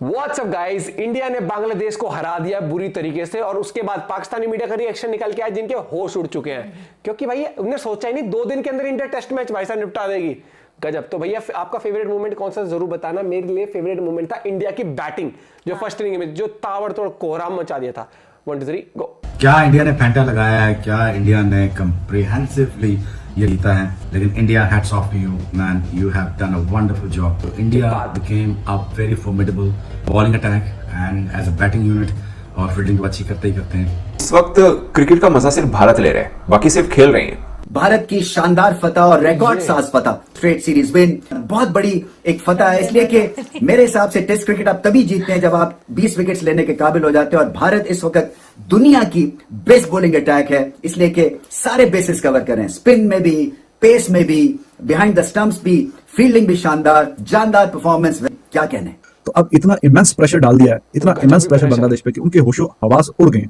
WhatsApp guys, India ने बांग्लादेश को हरा दिया बुरी तरीके से और उसके बाद पाकिस्तानी मीडिया का रिएक्शन निकल के आया जिनके होश उड़ चुके हैं, क्योंकि भाई उन्हें सोचा ही नहीं 2 दिन के अंदर इंडिया टेस्ट मैच भाई साहब निपटा देगी। गजब। तो भैया आपका फेवरेट मोमेंट कौन सा जरूर बताना। मेरे लिए फेवरेट मोमेंट था इंडिया की बैटिंग, जो फर्स्ट इनिंग में जो ताबड़तोड़ कोहराम मचा दिया था। 1 2 3 गो। क्या इंडिया ने फैंटा लगाया है, क्या इंडिया ने कंप्रिहेंसिवली ये जीता है, लेकिन India hats off to you man, you have done a wonderful job. तो India became a very formidable bowling attack and as a batting unit, और फील्डिंग अच्छी करते ही करते हैं। इस वक्त क्रिकेट का मजा सिर्फ भारत ले रहा है, बाकी सिर्फ खेल रहे हैं। भारत की शानदार फतह और रिकॉर्ड साज फतह, स्ट्रेट सीरीज विन, बहुत बड़ी एक फतह है। इसलिए कि मेरे हिसाब से टेस्ट क्रिकेट आप तभी जीतते हैं जब आप 20 विकेट्स लेने के काबिल हो जाते हैं, और भारत इस वक्त दुनिया की बेस्ट बॉलिंग अटैक है, इसलिए कि सारे बेसिस कवर करें, स्पिन में भी, पेस में भी, बिहाइंड द स्टंप्स भी, फील्डिंग भी शानदार, जानदार परफॉर्मेंस। क्या कहने। तो अब इतना इमेंस प्रेशर डाल दिया है, इतना इमेंस प्रेशर बांग्लादेश पे कि उनके होशो हवास उड़ गए,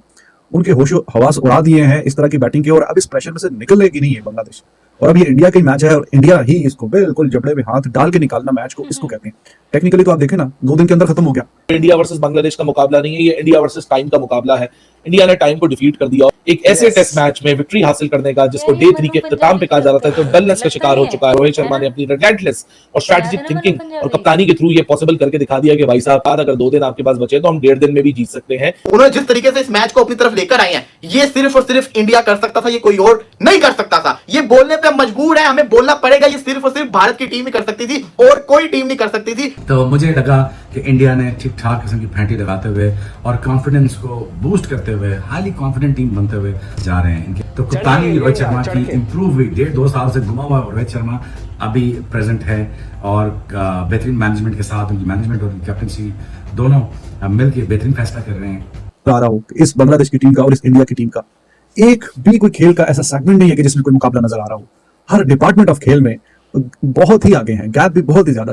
उनके होशो हवास उड़ा दिए हैं इस तरह की बैटिंग के, और अब इस प्रेशर में से निकलने की नहीं है बांग्लादेश। और अब ये इंडिया का ही मैच है और इंडिया ही इसको बिल्कुल जबड़े में हाथ डाल के निकालना मैच को, इसको कहते हैं। टेक्निकली तो आप देखें ना, 2 दिन के अंदर खत्म हो गया। इंडिया वर्सेस बांग्लादेश का मुकाबला नहीं है, ये इंडिया वर्सेस टाइम का मुकाबला है। इंडिया ने टाइम को डिफीट कर दिया, एक ऐसे टेस्ट मैच में विक्ट्री हासिल करने का जिसको डे 3 के इख्तिताम पे कहा जा रहा था, तो डलनेस का शिकार हो चुका है। रोहित शर्मा ने अपनी रिलेंटलेस और स्ट्रेटेजिक थिंकिंग और कप्तानी के थ्रू ये पॉसिबल करके दिखा दिया कि भाई साहब, अगर 2 दिन आपके पास बचे तो हम 1.5 दिन में भी जीत सकते हैं। उन्होंने जिस तरीके से इस मैच को अपनी तरफ लेकर आए हैं, ये सिर्फ और सिर्फ इंडिया कर सकता था, ये कोई और नहीं कर सकता था। ये बोलने पे मजबूर है, हमें बोलना पड़ेगा, ये सिर्फ और सिर्फ भारत की टीम ही कर सकती थी और कोई टीम नहीं कर सकती थी। तो मुझे लगा कि इंडिया ने ठीक ठाक किस्म की फैंटी लगाते हुए और कॉन्फिडेंस को बूस्ट करते हुए हाईली कॉन्फिडेंट टीम बनते हुए जा रहे हैं। इनके तो कप्तानी रोहित शर्मा की इंप्रूव हुई, 1.5-2 साल से घुमा हुआ रोहित शर्मा अभी प्रेजेंट है, और बेहतरीन मैनेजमेंट के साथ उनकी मैनेजमेंट और कैप्टनसी दोनों मिलकर बेहतरीन फैसला कर रहे हैं। आ रहा हूं इस बांग्लादेश की टीम का और इस इंडिया की टीम का एक भी कोई खेल का ऐसा सेगमेंट नहीं है कि जिसमें कोई मुकाबला नजर आ रहा हो। हर डिपार्टमेंट ऑफ खेल में बहुत ही आगे हैं, गैप भी बहुत ही ज्यादा।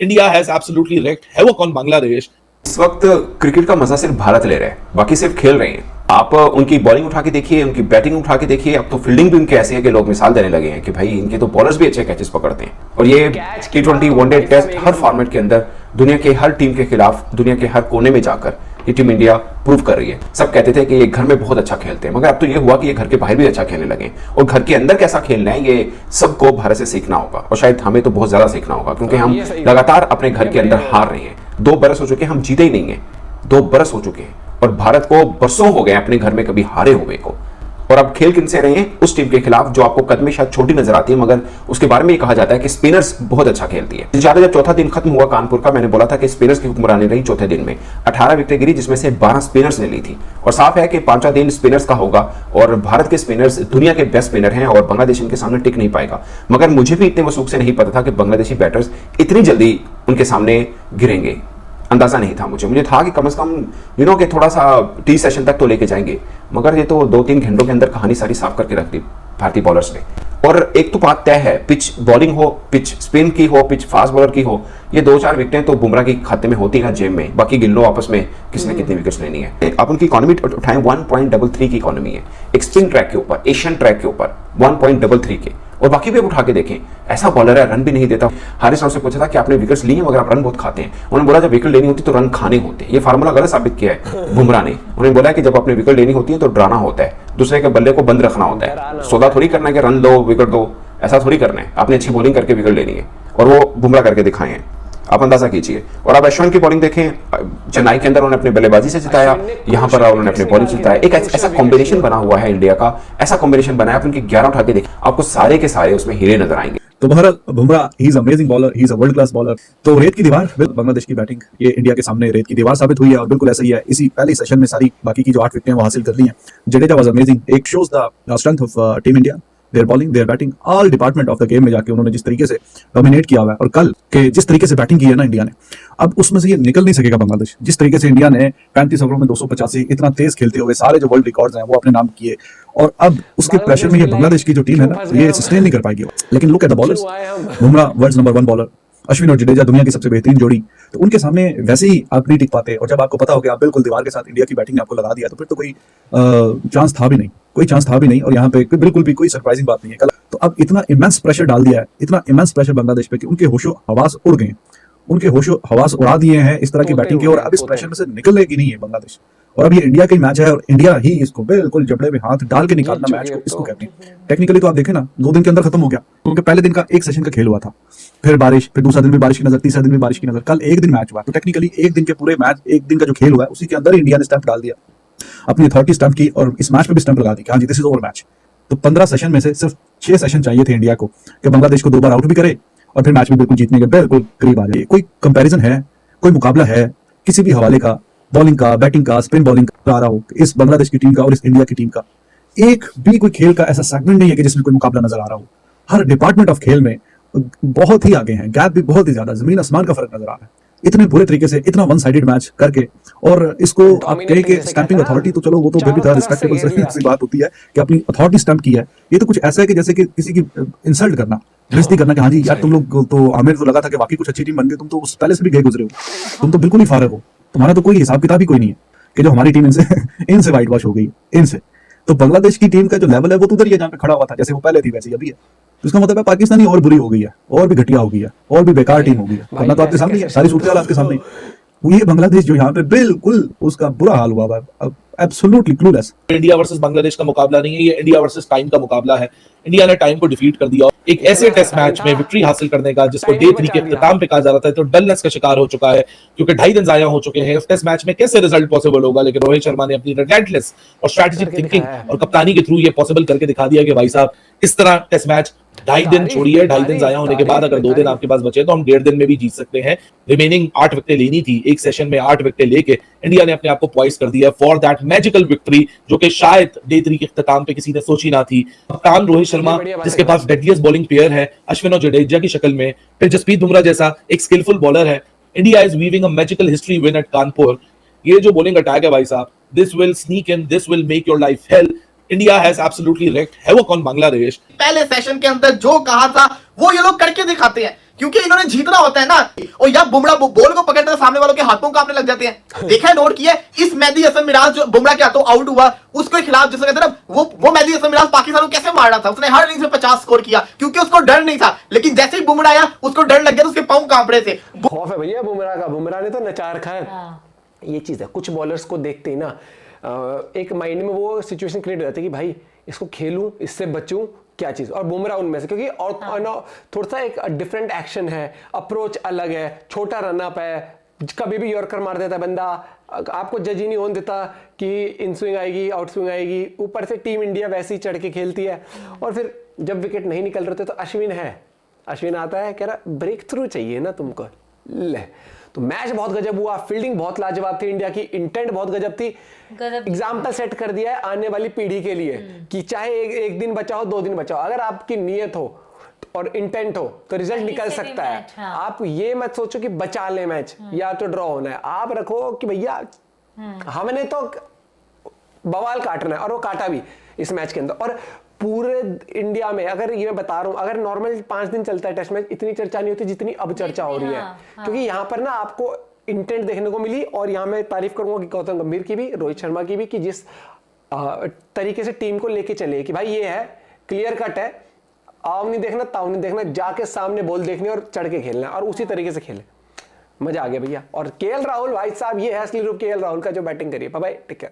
India has absolutely wrecked havoc on Bangladesh. इस वक्त क्रिकेट का मजा सिर्फ भारत ले रहा है, बाकी सिर्फ खेल रहे हैं। आप उनकी बॉलिंग उठा के देखिए, उनकी बैटिंग उठा के देखिए। अब तो फील्डिंग भी उनके ऐसे है कि लोग मिसाल देने लगे हैं कि भाई इनके तो बॉलर्स भी अच्छे कैचेस पकड़ते हैं। और ये T20 वनडे टेस्ट हर फॉर्मेट के अंदर दुनिया के हर टीम के खिलाफ, दुनिया के हर कोने में जाकर ये टीम इंडिया प्रूव कर रही है। सब कहते थे कि ये घर में बहुत अच्छा खेलते हैं, मगर अब तो ये हुआ कि ये घर के बाहर भी अच्छा खेलने लगे, और घर के अंदर कैसा खेलना है ये सबको भारत से सीखना होगा। और शायद हमें तो बहुत ज्यादा सीखना होगा, क्योंकि हम लगातार अपने घर के अंदर हार रहे हैं। 2 बरस हो चुके हैं हम जीते ही नहीं है, 2 बरस हो चुके हैं, और भारत को बरसों हो गए अपने घर में कभी हारे हुए को। और अब खेल किनसे रहे हैं? उस टीम के खिलाफ जो आपको कद में शायद छोटी नजर आती है, मगर उसके बारे में ये कहा जाता है कि स्पिनर्स बहुत अच्छा खेलती है। ज्यादा जब चौथा दिन खत्म हुआ कानपुर का, मैंने बोला था कि स्पिनर्स की हुक्मरानी रही चौथे दिन में। 18 विकेटें गिरी, जिसमें से 12 स्पिनर्स ने ली थी, और साफ है कि 5वां दिन स्पिनर्स का होगा, और भारत के स्पिनर्स दुनिया के बेस्ट स्पिनर हैं, और बांग्लादेश इनके सामने टिक नहीं पाएगा। मगर मुझे भी इतने वसूख से नहीं पता था कि बांग्लादेशी बैटर्स इतनी जल्दी उनके सामने गिरेंगे। अंदाजा नहीं था मुझे था कि कम से कम कि थोड़ा सा 30 सेशन तक तो लेके जाएंगे, मगर ये तो 2-3 घंटों के अंदर कहानी सारी साफ करके रख दी भारतीय बॉलर्स ने। और एक तो बात तय है, पिच बॉलिंग हो, पिच स्पिन की हो, पिच फास्ट बॉलर की हो, ये 2-4 विकेटें तो बुमराह के खाते में होती है जेब में, बाकी गिन लो आपस में किसने कितनी विकेट्स लेनी है। आप उनकी इकोनॉमी उठाएं, 1.33 की इकोनॉमी है, एक स्पिन ट्रैक के ऊपर, एशियन ट्रैक के ऊपर 1.33 के, और बाकी भी उठा के देखें। ऐसा बॉलर है, रन भी नहीं देता। हारिस राव से पूछा था कि आपने विकेट्स लिए मगर आप रन बहुत खाते हैं। उन्होंने बोला जब विकेट लेनी होती तो रन खाने होते हैं। ये फार्मूला गलत साबित किया है बुमराह ने। उन्होंने बोला कि जब अपने विकेट लेनी होती है तो डराना होता है, दूसरे के बल्ले को बंद रखना होता है। सौदा थोड़ी करना है कि रन दो विकेट दो, ऐसा थोड़ी करना है। आपने अच्छी बॉलिंग करके विकेट लेनी है, और वो बुमराह करके दिखाए हैं, आप अंदाजा कीजिए। और अब अश्विन की बॉलिंग देखें, चेन्नई के अंदर उन्होंने अपने बल्लेबाजी से जिताया, यहाँ पर उन्होंने अपने बॉलिंग से जिताया। एक ऐसा कॉम्बिनेशन बना हुआ है इंडिया का, ऐसा कॉम्बिनेशन बनाया, आप उनके 11 उठा के देखें, आपको सारे के सारे उसमें हीरे नजर आएंगे। तो बहरहाल Bumrah he is amazing bowler, he is a world class bowler. तो रेत की दीवार बांग्लादेश की बैटिंग ये इंडिया के सामने रेत की दीवार साबित हुई है, और बिल्कुल ऐसा ही है। इसी पहले सेशन में सारी बाकी की जो 8 विकेटें वो हासिल कर ली हैं। जडेजा वाज अमेजिंग, एक shows the strength of team India, their bowling, their batting, all department of the game में जाके उन्होंने जिस तरीके से डोमिनेट किया हुआ है, और कल के जिस तरीके से बैटिंग की है ना इंडिया ने, अब उसमें से ये निकल नहीं सकेगा बांग्लादेश। जिस तरीके से इंडिया ने 35 ओवरों में 285 इतना तेज खेलते हुए सारे जो वर्ल्ड रिकॉर्ड्स हैं वो अपने नाम किए, और अब उसके प्रेशर में ये बांग्लादेश की जो टीम है ना, ये सस्टेन नहीं कर पाएगी। लेकिन look at the bowlers, Bumrah world number 1 bowler, Ashwin और जडेजा दुनिया की सबसे बेहतरीन जोड़ी, तो उनके सामने वैसे ही आप नहीं टिक पाते। और जब आपको पता हो कि आप बिल्कुल दीवार के साथ इंडिया की बैटिंग ने आपको लगा दिया, तो फिर तो कोई चांस था भी नहीं, कोई चांस था भी नहीं। और यहाँ पे बिल्कुल भी कोई सरप्राइजिंग बात नहीं है कल। तो अब इतना इमेंस प्रेशर डाल दिया है, इतना इमेंस प्रेशर बांग्लादेश पे कि उनके होशो हवास उड़ गए, उनके होशो हवास उड़ा दिए हैं इस तरह की बैटिंग के, और अब इस प्रेशर में से निकलने की नहीं है बांग्लादेश। और अब ये इंडिया का ही मैच है और इंडिया ही इसको बिल्कुल जबड़े में हाथ डाल के निकालना मैच को, इसको कहते हैं। टेक्निकली तो आप देखें ना 2 दिन के अंदर खत्म हो गया, क्योंकि पहले दिन का एक सेशन का खेल हुआ था, फिर बारिश, फिर दूसरा दिन भी बारिश की नजर, तीसरा दिन भी बारिश की नजर, कल एक दिन मैच हुआ। तो टेक्निकली एक दिन के पूरे मैच, एक दिन का जो खेल हुआ है उसी के अंदर इंडिया ने स्टंप डाल दिया, अपनी अथॉरिटी स्टंप की और इस मैच पे भी स्टंप लगा दी कि हाँ जी दिस इज ओवर मैच। तो 15 सेशन में से सिर्फ 6 सेशन चाहिए थे इंडिया को कि बांग्लादेश को 2 बार आउट भी करे और फिर मैच में बिल्कुल जीतने के बिल्कुल करीब आ जाए। कोई कंपैरिजन है, कोई मुकाबला है किसी भी हवाले का, बॉलिंग का, बैटिंग का, स्पिन बॉलिंग का आ रहा हो इस बांग्लादेश की टीम का और इस इंडिया की टीम का? एक भी कोई खेल का ऐसा सेगमेंट नहीं है कि जिसमें कोई मुकाबला नजर आ रहा हो। हर डिपार्टमेंट ऑफ खेल में बहुत ही आगे हैं, गैप भी बहुत ही ज्यादा, जमीन आसमान का फर्क नजर आ रहा है। इतने बुरे तरीके से इतना वन साइडेड मैच करके, और इसको आप कहें कि स्टैंपिंग अथॉरिटी, तो चलो वो तो फिर भी थोड़ा रिस्पेक्टेबल सी बात होती है कि अपनी अथॉरिटी स्टैंप की है। ये तो कुछ ऐसा है कि जैसे कि किसी की इंसल्ट करना, बेइज्जती करना कि हाँ जी यार तुम लोग तो, आमिर तो लगा था कि वाकई कुछ अच्छी टीम बन गई, तुम तो उस पहले से भी गए गुजरे हो, तुम तो बिल्कुल ही फारग हो, तुम्हारा तो कोई हिसाब किताब ही कोई नहीं है कि जो हमारी टीम इनसे वाइट वॉश हो गई इनसे। तो बांग्लादेश की टीम का जो लेवल है वो तो उधर ही है जहाँ पे खड़ा हुआ था, जैसे वो पहले थी वैसे अभी है। तो इसका मतलब है पाकिस्तानी और बुरी हो गई है, और भी घटिया हो गई है, और भी बेकार टीम हो गई है। वरना तो आपके सामने है, सारी सूरत आपके सामने। ये बांग्लादेश जो यहाँ पे बिल्कुल उसका बुरा हाल हुआ है, absolutely clueless. India versus Bangladesh का मुकाबला नहीं है, ये इंडिया वर्सेस टाइम का मुकाबला है। इंडिया ने टाइम को डिफीट कर दिया, एक ऐसे टेस्ट मैच में विक्ट्री हासिल करने का जिसको डे 3 के इख्तिताम पे कहा जा रहा था, तो डलनेस का शिकार हो चुका है क्योंकि 2.5 दिन जाया हो चुके हैं। उस टेस्ट मैच में कैसे रिजल्ट पॉसिबल होगा, लेकिन रोहित शर्मा ने अपनी रिलेंटलेस और स्ट्रेटेजिक थिंकिंग और कप्तानी के थ्रू ये पॉसिबल करके दिखा दिया कि भाई साहब इस तरह टेस्ट मैच 2.5 दिन छोड़िए, 2.5 दिन जाया होने के बाद अगर 2 दिन आपके पास बचे तो हम 1.5 दिन में भी जीत सकते हैं। रिमेनिंग 8 विकेटें लेनी थी, एक सेशन में 8 विकेटें लेके इंडिया ने अपने आप को पॉइस कर दिया फॉर दैट मैजिकल विक्ट्री, जो कि शायद डे 3 के इख्तिताम पे किसी ने सोची ना थी। कप्तान रोहित शर्मा जिसके पास डेडलीस्ट बॉलिंग पेयर है अश्विन और जडेजा की शक्ल में, फिर जसप्रीत बुमराह जैसा एक स्किलफुल बॉलर है। India is weaving a magical history win at Kanpur. ये जो बॉलिंग अटैक है भाई साहब, this will sneak in, this will make your life hell. India has absolutely wrecked havoc on Bangladesh. पहले सेशन के अंदर जो कहा था वो ये लोग करके दिखाते हैं, क्योंकि इन्होंने जीतना होता है ना। और यार बुमराह बॉल को पकड़ते हैं, सामने वालों के हाथों कांपने लग जाते हैं। देखा है, नोट किया इस मेहदी हसन मिराज जो बुमराह के हाथों आउट हुआ, उसके खिलाफ जिसको कहते हैं ना वो मेहदी हसन मिराज पाकिस्तान को कैसे मार रहा था, उसने हर इनिंग्स में 50 स्कोर किया क्योंकि उसको डर नहीं था। लेकिन जैसे ही बुमराह आया उसको डर लग गया तो उसके पांव कांप रहे थे। खौफ है भैया बुमराह का, बुमराह ने तो नचा रखा है। ये चीज है, कुछ बॉलर्स को देखते ही ना एक माइंड में वो सिचुएशन क्रिएट हो जाती है कि भाई इसको खेलूं, इससे बचूं, क्या चीज। और बुमराह उनमें से, क्योंकि और थोड़ा सा एक डिफरेंट एक्शन है, अप्रोच अलग है, छोटा रन अप है, कभी भी यॉर्कर मार देता बंदा, आपको जज ही नहीं होने देता कि इन स्विंग आएगी आउट स्विंग आएगी। ऊपर से टीम इंडिया वैसे ही चढ़ के खेलती है। और फिर जब विकेट नहीं निकल रहे थे तो अश्विन है, अश्विन आता है कह रहा ब्रेक थ्रू चाहिए ना तुमको, ले। तो मैच बहुत गजब हुआ, फील्डिंग बहुत लाजवाब थी इंडिया की, इंटेंट बहुत गजब थी। एग्जाम्पल सेट कर दिया है आने वाली पीढ़ी के लिए कि चाहे एक दिन बचाओ 2 दिन बचाओ, अगर आपकी नीयत हो और इंटेंट हो तो रिजल्ट निकल सकता है। हाँ। आप ये मत सोचो कि बचा ले मैच या तो ड्रॉ होना है, आप रखो कि भैया हमने तो बवाल काटना है, और वो काटा भी इस मैच के अंदर। और पूरे इंडिया में अगर ये मैं बता रहा हूं, अगर नॉर्मल 5 दिन चलता है टेस्ट मैच, इतनी चर्चा नहीं होती जितनी अब चर्चा हो रही है। क्योंकि यहां पर ना आपको इंटेंट देखने को मिली। और यहां मैं तारीफ करूंगा कि गौतम गंभीर की भी, रोहित शर्मा की भी, कि जिस तरीके से टीम को लेके चले कि भाई ये है क्लियर कट है, आओ नहीं देखना ताऊ नहीं देखना, जाके सामने बॉल देखनी और चढ़ के खेलना, और उसी तरीके से खेले। मजा आ गया भैया। और केएल राहुल भाई साहब, ये है असली रूप केएल राहुल का जो बैटिंग करी है। Bye bye, take care.